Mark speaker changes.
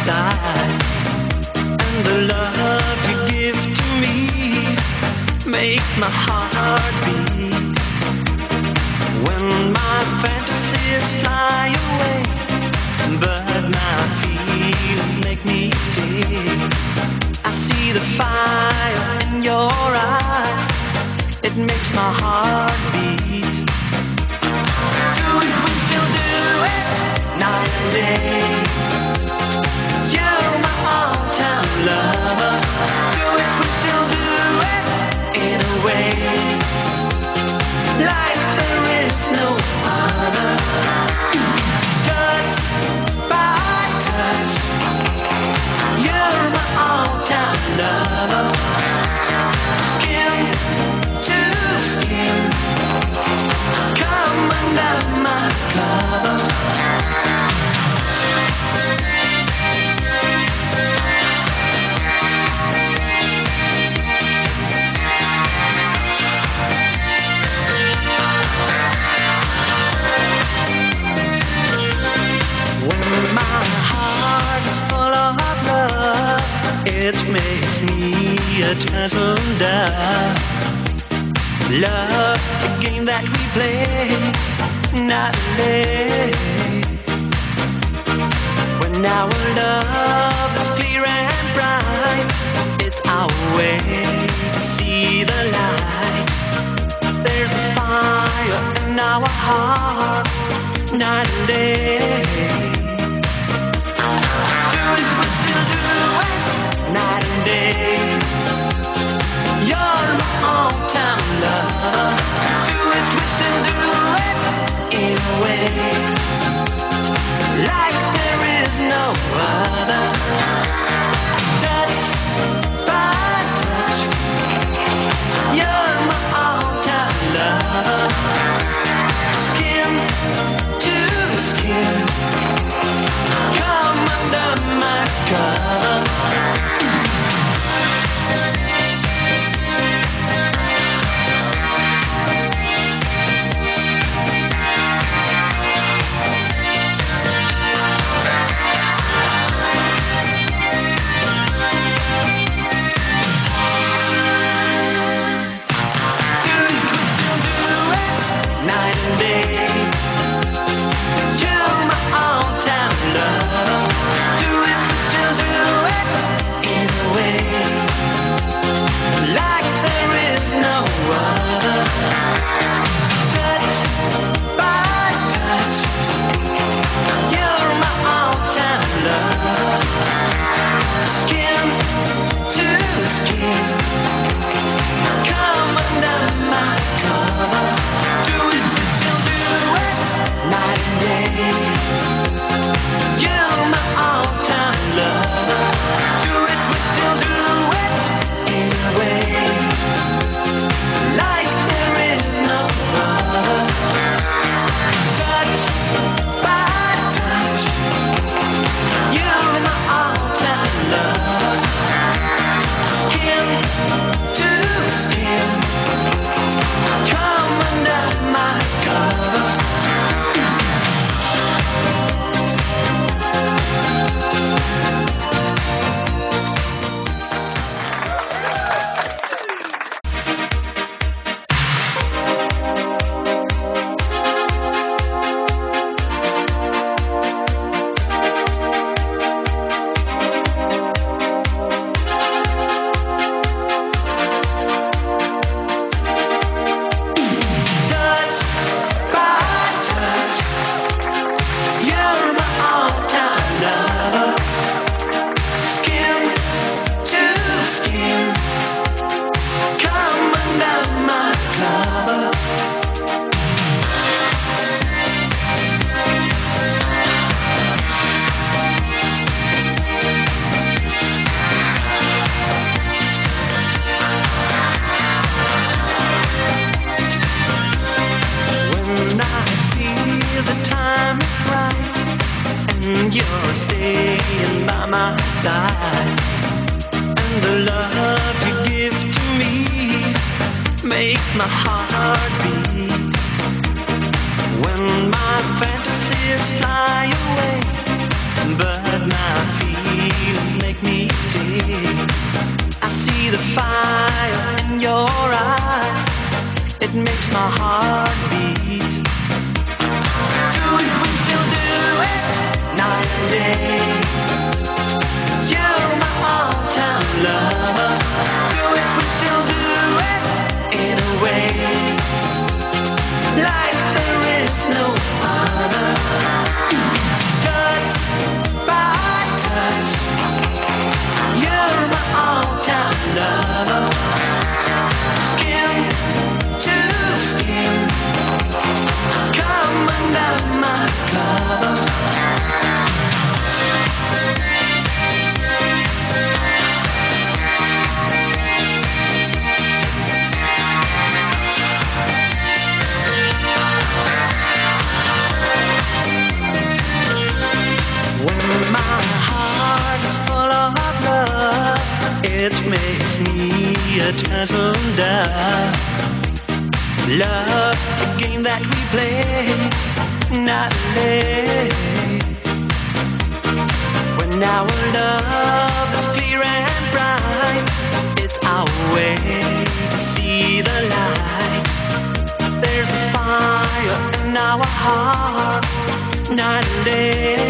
Speaker 1: side. And the love you give to me makes my heart beat. When my fantasies fly away, but my feelings make me stay, I see the fire in your eyes, it makes my heart beat. Do it, we still do it, night and day. You're my all-time lover. Do it, we still do it, in a way, like there is no other. Touch by touch, you're my all-time lover. Skin to skin, come under my cover. When my heart is full of love, it makes me a gentle dove. Love's the game that we play nightly. When our love is clear and bright, it's our way to see the light. There's a fire in our hearts night and day. Do it, we still do it, night and day. You're my all-time lover. Do it, we still do it, in a way, like there is no other. Touch by touch, you're my all-time lover. Skin to skin, come under my cover. You're staying by my side, and the love you give to me makes my heart beat. When my fantasies fly away, but my feet it makes my heart beat. Do it, we still do it, night and day. You're my all-time lover. Do it, we still do it, in a way, like there is no other. Touch by touch, you're my all-time lover. Skin to skin, come under my cover. When my heart's full of love, it makes me a gentle dove. Love's the game that we play nightly. When our love is clear and bright, it's our way to see the light. There's a fire in our hearts night and day.